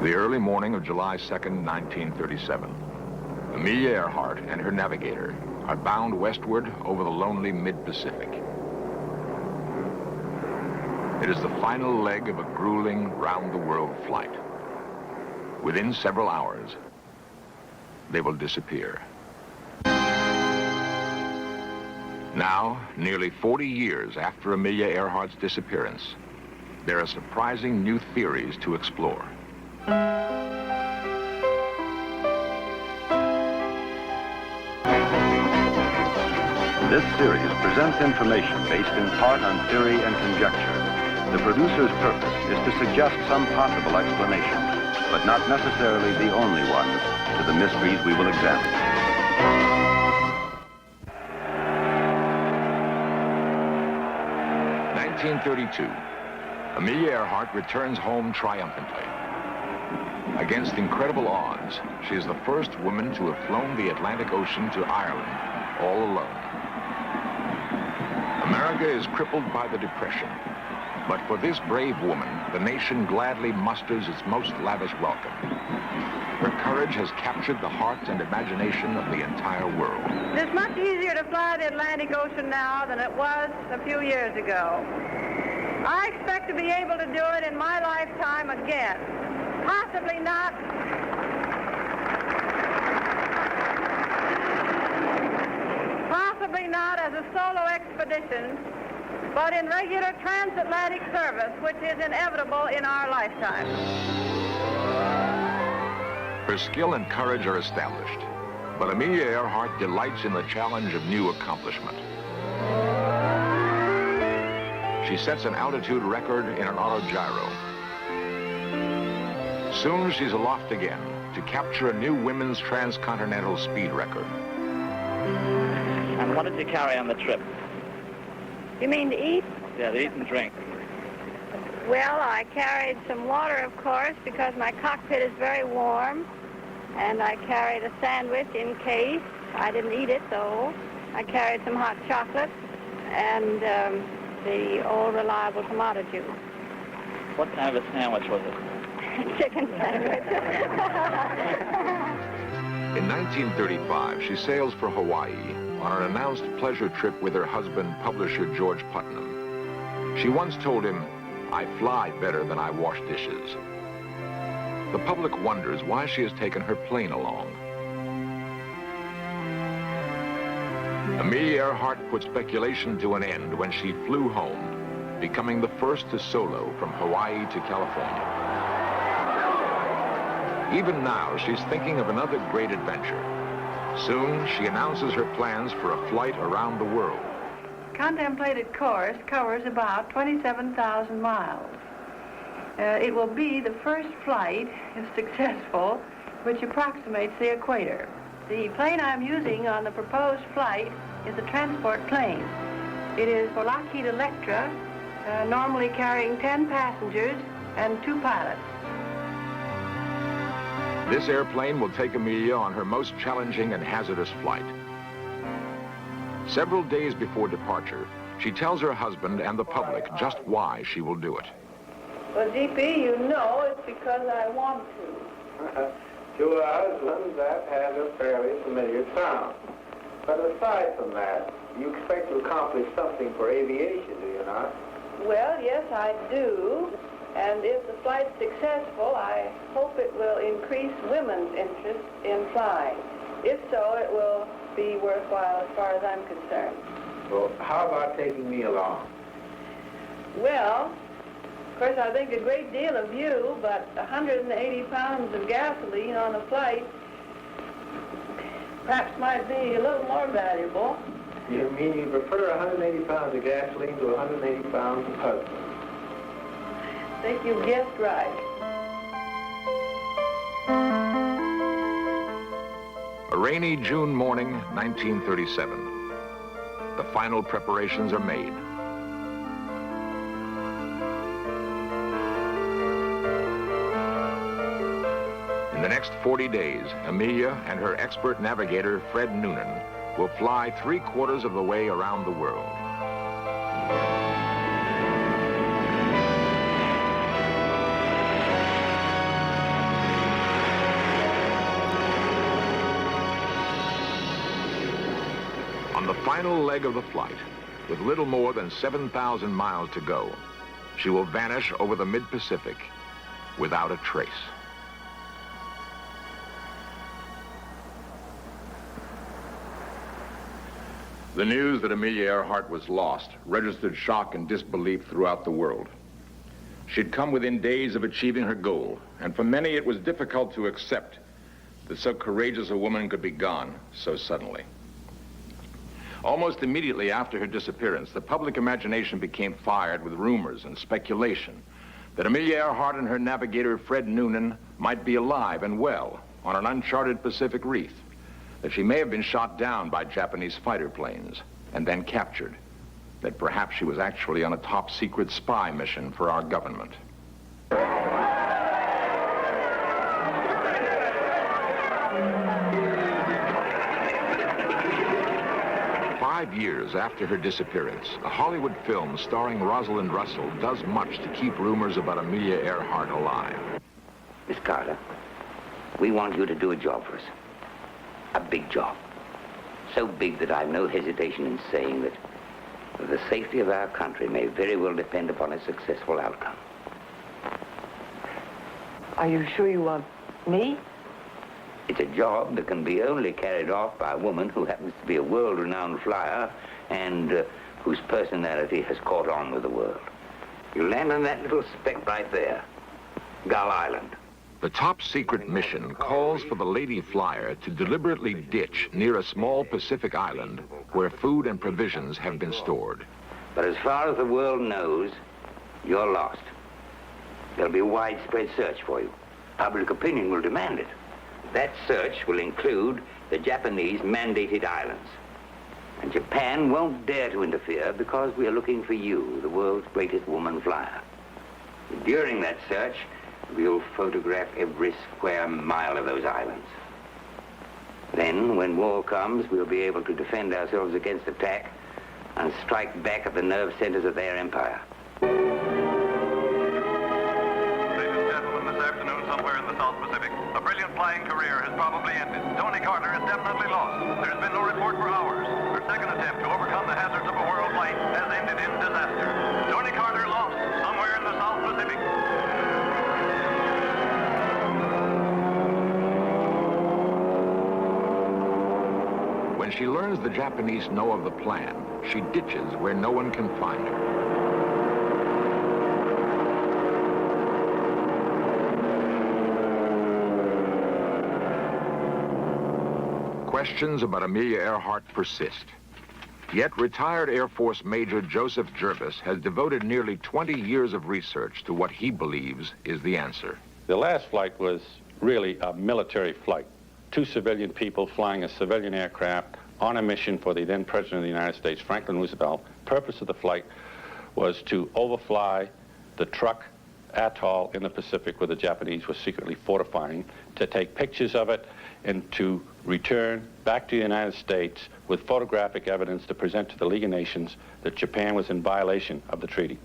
The early morning of July 2nd, 1937. Amelia Earhart and her navigator are bound westward over the lonely mid-Pacific. It is the final leg of a grueling, round-the-world flight. Within several hours, they will disappear. Now, nearly 40 years after Amelia Earhart's disappearance, there are surprising new theories to explore. This series presents information based in part on theory and conjecture. The producer's purpose is to suggest some possible explanations, but not necessarily the only ones, to the mysteries we will examine. In 1932, Amelia Earhart returns home triumphantly. Against incredible odds, she is the first woman to have flown the Atlantic Ocean to Ireland all alone. America is crippled by the Depression, but for this brave woman, the nation gladly musters its most lavish welcome. Her courage has captured the heart and imagination of the entire world. It's much easier to fly the Atlantic Ocean now than it was a few years ago. I expect to be able to do it in my lifetime again. Possibly not. Possibly not as a solo expedition, but in regular transatlantic service, which is inevitable in our lifetime. Her skill and courage are established, but Amelia Earhart delights in the challenge of new accomplishment. She sets an altitude record in an autogyro. Soon she's aloft again to capture a new women's transcontinental speed record. And what did you carry on the trip? You mean to eat? Yeah, to eat and drink. Well, I carried some water, of course, because my cockpit is very warm. And I carried a sandwich in case. I didn't eat it, though. I carried some hot chocolate and the old reliable tomato juice. What kind of a sandwich was it? Chicken sandwich. In 1935, she sails for Hawaii on an announced pleasure trip with her husband, publisher George Putnam. She once told him, "I fly better than I wash dishes." The public wonders why she has taken her plane along. Amelia Earhart put speculation to an end when she flew home, becoming the first to solo from Hawaii to California. Even now, she's thinking of another great adventure. Soon, she announces her plans for a flight around the world. Contemplated course covers about 27,000 miles. It will be the first flight, if successful, which approximates the equator. The plane I'm using on the proposed flight is a transport plane. It is for Lockheed Electra, normally carrying 10 passengers and 2 pilots. This airplane will take Amelia on her most challenging and hazardous flight. Several days before departure, she tells her husband and the public just why she will do it. Well, GP, you know it's because I want to. To a husband, that has a fairly familiar sound. But aside from that, you expect to accomplish something for aviation, do you not? Well, yes, I do. And if the flight's successful, I hope it will increase women's interest in flying. If so, it will be worthwhile as far as I'm concerned. Well, how about taking me along? Well, of course, I think a great deal of you, but 180 pounds of gasoline on a flight perhaps might be a little more valuable. You mean you prefer 180 pounds of gasoline to 180 pounds of husband? I think you guessed right. A rainy June morning, 1937. The final preparations are made. In the next 40 days, Amelia and her expert navigator, Fred Noonan, will fly 3/4 of the way around the world. On the final leg of the flight, with little more than 7,000 miles to go, she will vanish over the mid-Pacific without a trace. The news that Amelia Earhart was lost registered shock and disbelief throughout the world. She'd come within days of achieving her goal, and for many it was difficult to accept that so courageous a woman could be gone so suddenly. Almost immediately after her disappearance, the public imagination became fired with rumors and speculation that Amelia Earhart and her navigator Fred Noonan might be alive and well on an uncharted Pacific reef, that she may have been shot down by Japanese fighter planes and then captured, that perhaps she was actually on a top-secret spy mission for our government. 5 years after her disappearance, a Hollywood film starring Rosalind Russell does much to keep rumors about Amelia Earhart alive. Miss Carter, we want you to do a job for us. A big job. So big that I've no hesitation in saying that the safety of our country may very well depend upon a successful outcome. Are you sure you want me? It's a job that can be only carried off by a woman who happens to be a world-renowned flyer and whose personality has caught on with the world. You land on that little speck right there, Gull Island. The top-secret mission calls for the lady flyer to deliberately ditch near a small Pacific island where food and provisions have been stored. But as far as the world knows, you're lost. There'll be a widespread search for you. Public opinion will demand it. That search will include the Japanese mandated islands. And Japan won't dare to interfere because we are looking for you, the world's greatest woman flyer. During that search, we'll photograph every square mile of those islands. Then, when war comes, we'll be able to defend ourselves against attack and strike back at the nerve centers of their empire. Ladies and gentlemen, this afternoon, somewhere in the South Pacific, a brilliant flying career has probably ended. Tony Carter is definitely lost. There's been no report for hours. Her second attempt to overcome the hazards of a world flight has ended in disaster. Tony Carter lost somewhere in the South Pacific. When she learns the Japanese know of the plan, she ditches where no one can find her. Questions about Amelia Earhart persist. Yet retired Air Force Major Joseph Jervis has devoted nearly 20 years of research to what he believes is the answer. The last flight was really a military flight. 2 civilian people flying a civilian aircraft on a mission for the then President of the United States, Franklin Roosevelt. Purpose of the flight was to overfly the Truk atoll in the Pacific where the Japanese were secretly fortifying, to take pictures of it, and to return back to the United States with photographic evidence to present to the League of Nations that Japan was in violation of the treaty.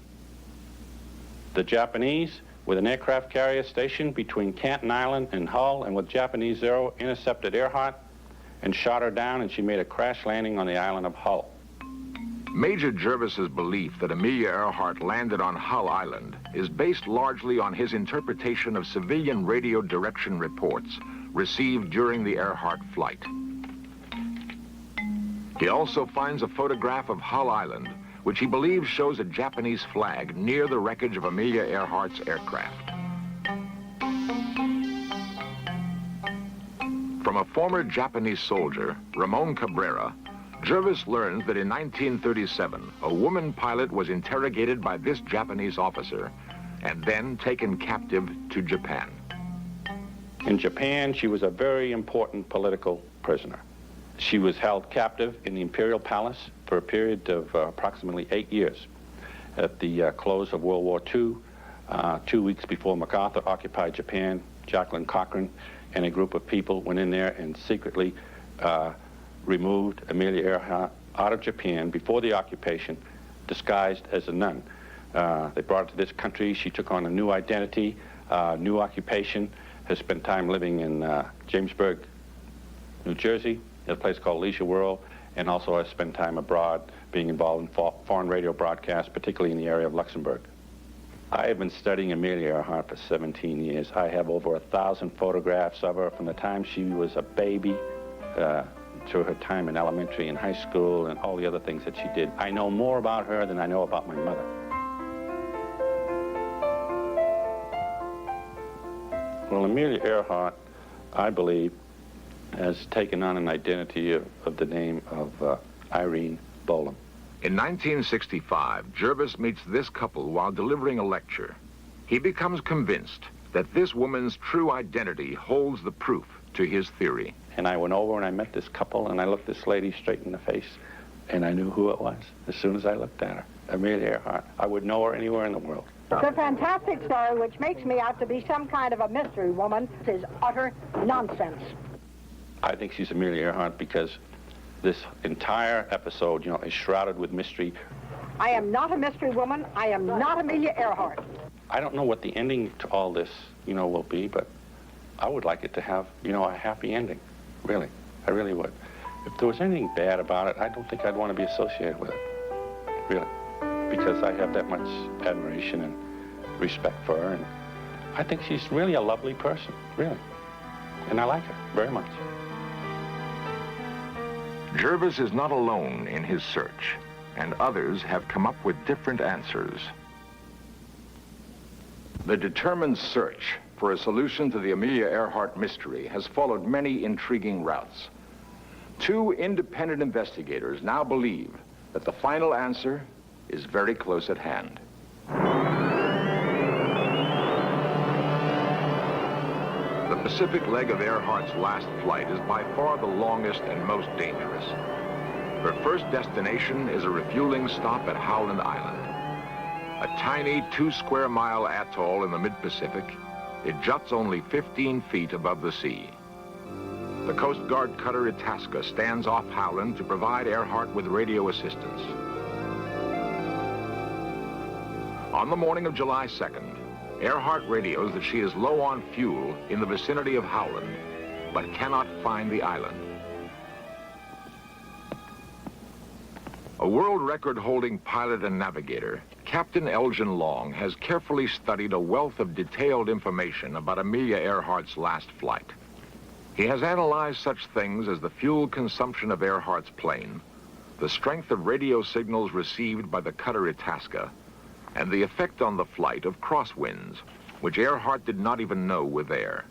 The Japanese, with an aircraft carrier stationed between Canton Island and Hull, and with Japanese Zero, intercepted Earhart and shot her down, and she made a crash landing on the island of Hull. Major Jervis's belief that Amelia Earhart landed on Hull Island is based largely on his interpretation of civilian radio direction reports received during the Earhart flight. He also finds a photograph of Hull Island, which he believes shows a Japanese flag near the wreckage of Amelia Earhart's aircraft. From a former Japanese soldier, Ramon Cabrera, Jervis learns that in 1937, a woman pilot was interrogated by this Japanese officer and then taken captive to Japan. In Japan, she was a very important political prisoner. She was held captive in the Imperial Palace for a period of approximately 8 years. At the close of World War II, 2 weeks before MacArthur occupied Japan, Jacqueline Cochran and a group of people went in there and secretly removed Amelia Earhart out of Japan before the occupation, disguised as a nun. They brought her to this country. She took on a new identity, new occupation, has spent time living in Jamesburg, New Jersey, at a place called Leisure World, and also I spent time abroad being involved in foreign radio broadcasts, particularly in the area of Luxembourg. I have been studying Amelia Earhart for 17 years. I have over 1,000 photographs of her from the time she was a baby through her time in elementary and high school and all the other things that she did. I know more about her than I know about my mother. Well, Amelia Earhart, I believe, has taken on an identity of the name of Irene Bolam. In 1965, Jervis meets this couple while delivering a lecture. He becomes convinced that this woman's true identity holds the proof to his theory. And I went over and I met this couple, and I looked this lady straight in the face, and I knew who it was as soon as I looked at her. Amelia Earhart. I would know her anywhere in the world. It's a fantastic story which makes me out to be some kind of a mystery woman. It is utter nonsense. I think she's Amelia Earhart because this entire episode, you know, is shrouded with mystery. I am not a mystery woman. I am not Amelia Earhart. I don't know what the ending to all this, you know, will be, but I would like it to have, you know, a happy ending. Really. I really would. If there was anything bad about it, I don't think I'd want to be associated with it. Really. Because I have that much admiration and respect for her, and I think she's really a lovely person, really. And I like her very much. Jervis is not alone in his search, and others have come up with different answers. The determined search for a solution to the Amelia Earhart mystery has followed many intriguing routes. Two independent investigators now believe that the final answer is very close at hand. The Pacific leg of Earhart's last flight is by far the longest and most dangerous. Her first destination is a refueling stop at Howland Island. A tiny 2-square-mile atoll in the mid-Pacific, it juts only 15 feet above the sea. The Coast Guard cutter Itasca stands off Howland to provide Earhart with radio assistance. On the morning of July 2nd, Earhart radios that she is low on fuel in the vicinity of Howland, but cannot find the island. A world record-holding pilot and navigator, Captain Elgin Long has carefully studied a wealth of detailed information about Amelia Earhart's last flight. He has analyzed such things as the fuel consumption of Earhart's plane, the strength of radio signals received by the cutter Itasca, and the effect on the flight of crosswinds, which Earhart did not even know were there.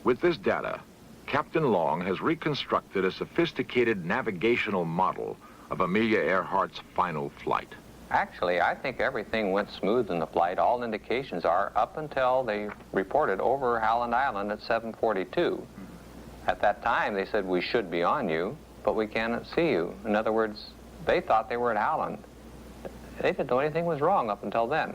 With this data, Captain Long has reconstructed a sophisticated navigational model of Amelia Earhart's final flight. Actually, I think everything went smooth in the flight. All indications are up until they reported over Howland Island at 7:42. At that time, they said, we should be on you, but we cannot see you. In other words, they thought they were at Howland. They didn't know anything was wrong up until then.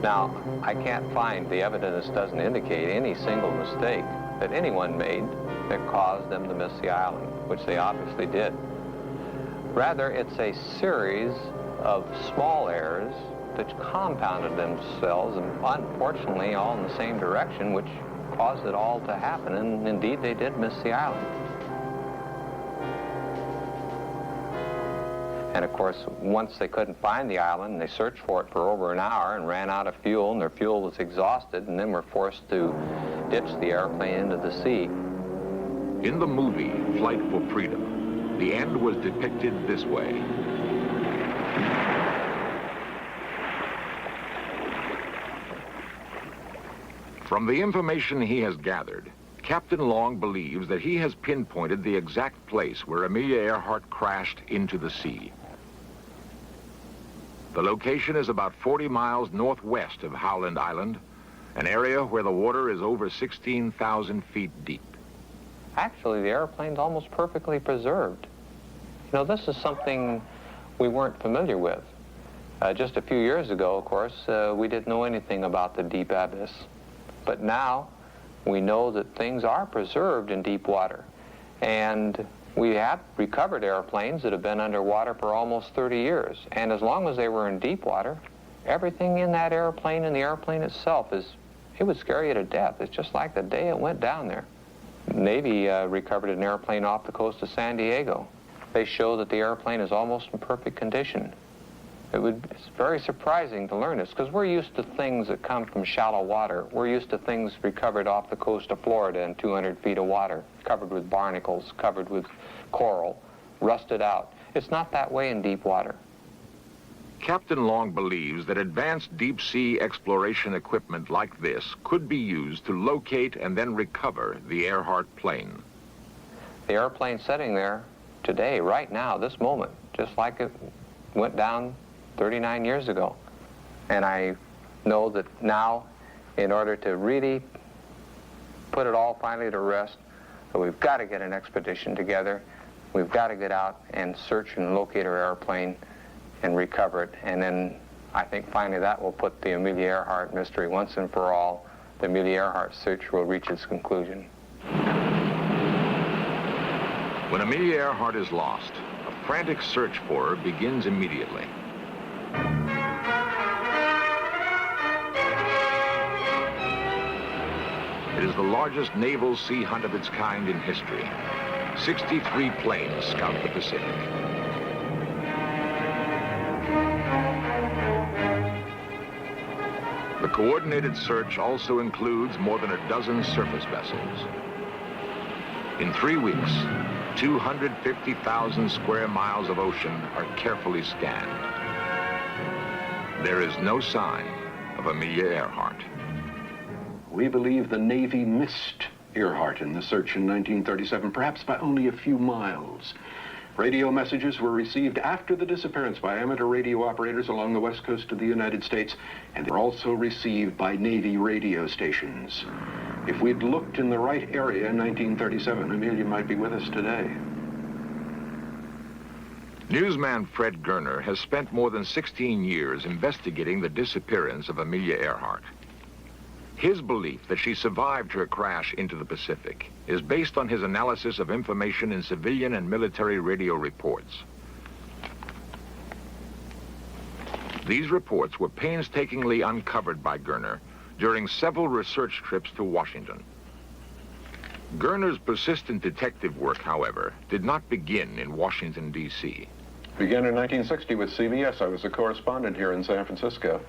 Now, I can't find, the evidence doesn't indicate any single mistake that anyone made that caused them to miss the island, which they obviously did. Rather, it's a series of small errors that compounded themselves, and unfortunately all in the same direction, which caused it all to happen, and indeed they did miss the island. And of course, once they couldn't find the island, they searched for it for over an hour and ran out of fuel, and their fuel was exhausted, and then were forced to ditch the airplane into the sea. In the movie, Flight for Freedom, the end was depicted this way. From the information he has gathered, Captain Long believes that he has pinpointed the exact place where Amelia Earhart crashed into the sea. The location is about 40 miles northwest of Howland Island, an area where the water is over 16,000 feet deep. Actually, the airplane's almost perfectly preserved. You know, this is something we weren't familiar with. Just a few years ago, of course, we didn't know anything about the deep abyss. But now, we know that things are preserved in deep water. And we have recovered airplanes that have been underwater for almost 30 years. And as long as they were in deep water, everything in that airplane and the airplane itself it would scare you to death. It's just like the day it went down there. Navy recovered an airplane off the coast of San Diego. they show that the airplane is almost in perfect condition. It's very surprising to learn this, because we're used to things that come from shallow water. We're used to things recovered off the coast of Florida in 200 feet of water, covered with barnacles, covered with coral, rusted out. It's not that way in deep water. Captain Long believes that advanced deep-sea exploration equipment like this could be used to locate and then recover the Earhart plane. The airplane sitting there today, right now, this moment, just like it went down 39 years ago. And I know that now, in order to really put it all finally to rest, that we've got to get an expedition together. We've got to get out and search and locate our airplane and recover it. And then I think finally that will put the Amelia Earhart mystery once and for all. The Amelia Earhart search will reach its conclusion. When Amelia Earhart is lost, a frantic search for her begins immediately. It is the largest naval sea hunt of its kind in history. 63 planes scout the Pacific. The coordinated search also includes more than a dozen surface vessels. In 3 weeks, 250,000 square miles of ocean are carefully scanned. There is no sign of Amelia Earhart. We believe the Navy missed Earhart in the search in 1937, perhaps by only a few miles. Radio messages were received after the disappearance by amateur radio operators along the west coast of the United States, and they were also received by Navy radio stations. If we'd looked in the right area in 1937, Amelia might be with us today. Newsman Fred Gerner has spent more than 16 years investigating the disappearance of Amelia Earhart. His belief that she survived her crash into the Pacific is based on his analysis of information in civilian and military radio reports. These reports were painstakingly uncovered by Gerner during several research trips to Washington. Gerner's persistent detective work, however, did not begin in Washington, D.C. Began in 1960 with CBS. I was a correspondent here in San Francisco.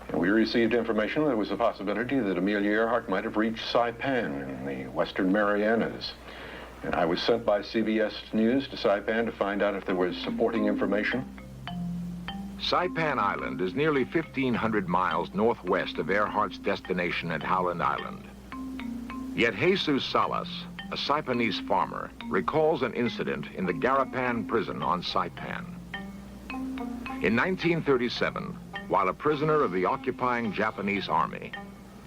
And we received information that there was a possibility that Amelia Earhart might have reached Saipan in the Western Marianas. And I was sent by CBS News to Saipan to find out if there was supporting information. Saipan Island is nearly 1,500 miles northwest of Earhart's destination at Howland Island. Yet Jesus Salas, a Saipanese farmer, recalls an incident in the Garapan prison on Saipan. In 1937, while a prisoner of the occupying Japanese army,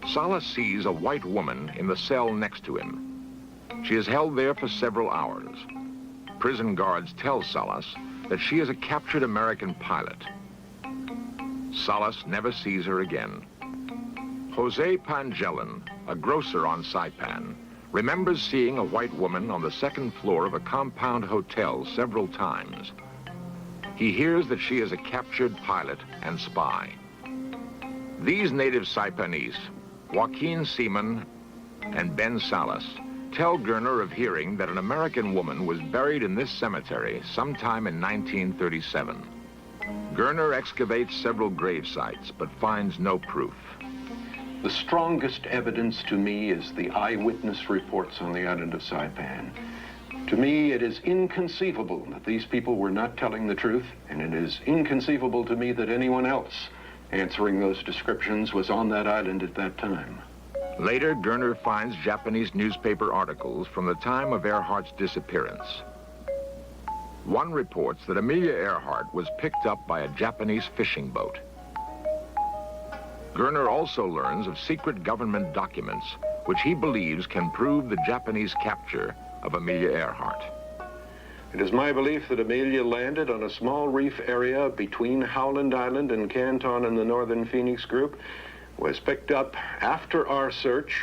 Salas sees a white woman in the cell next to him. She is held there for several hours. Prison guards tell Salas that she is a captured American pilot. Salas never sees her again. Jose Pangellan, a grocer on Saipan, remembers seeing a white woman on the second floor of a compound hotel several times. He hears that she is a captured pilot and spy. These native Saipanese, Joaquin Seaman and Ben Salas, tell Gerner of hearing that an American woman was buried in this cemetery sometime in 1937. Gerner excavates several grave sites, but finds no proof. The strongest evidence to me is the eyewitness reports on the island of Saipan. To me, it is inconceivable that these people were not telling the truth, and it is inconceivable to me that anyone else answering those descriptions was on that island at that time. Later, Gerner finds Japanese newspaper articles from the time of Earhart's disappearance. One reports that Amelia Earhart was picked up by a Japanese fishing boat. Gerner also learns of secret government documents which he believes can prove the Japanese capture of Amelia Earhart. It is my belief that Amelia landed on a small reef area between Howland Island and Canton in the Northern Phoenix Group, was picked up after our search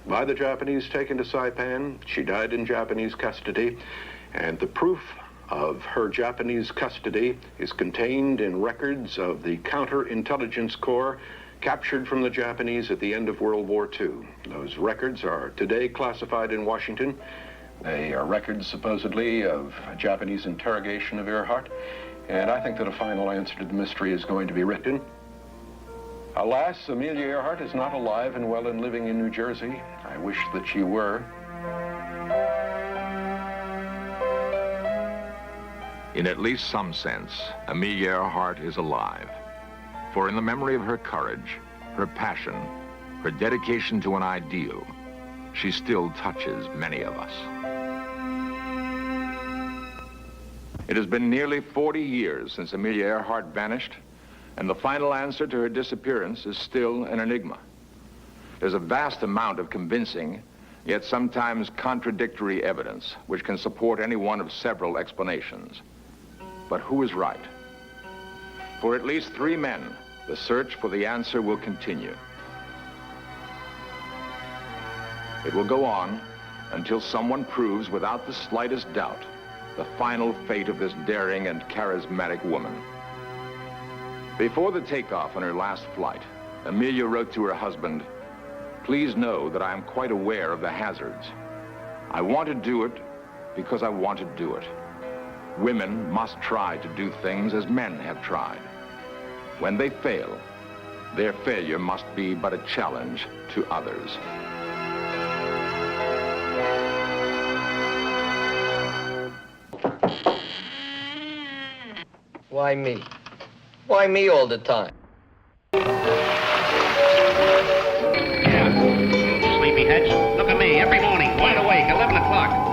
by the Japanese, taken to Saipan. She died in Japanese custody, and the proof of her Japanese custody is contained in records of the Counterintelligence Corps captured from the Japanese at the end of World War II. Those records are today classified in Washington. They are records, supposedly, of a Japanese interrogation of Earhart, and I think that a final answer to the mystery is going to be written. Alas, Amelia Earhart is not alive and well and living in New Jersey. I wish that she were. In at least some sense, Amelia Earhart is alive. For in the memory of her courage, her passion, her dedication to an ideal, she still touches many of us. It has been nearly 40 years since Amelia Earhart vanished, and the final answer to her disappearance is still an enigma. There's a vast amount of convincing, yet sometimes contradictory evidence, which can support any one of several explanations. But who is right? For at least 3 men, the search for the answer will continue. It will go on until someone proves without the slightest doubt the final fate of this daring and charismatic woman. Before the takeoff on her last flight, Amelia wrote to her husband, "Please know that I am quite aware of the hazards. I want to do it because I want to do it. Women must try to do things as men have tried. When they fail, their failure must be but a challenge to others." Why me? Why me all the time? Yeah. Sleepyheads. Look at me, every morning, wide awake, 11 o'clock.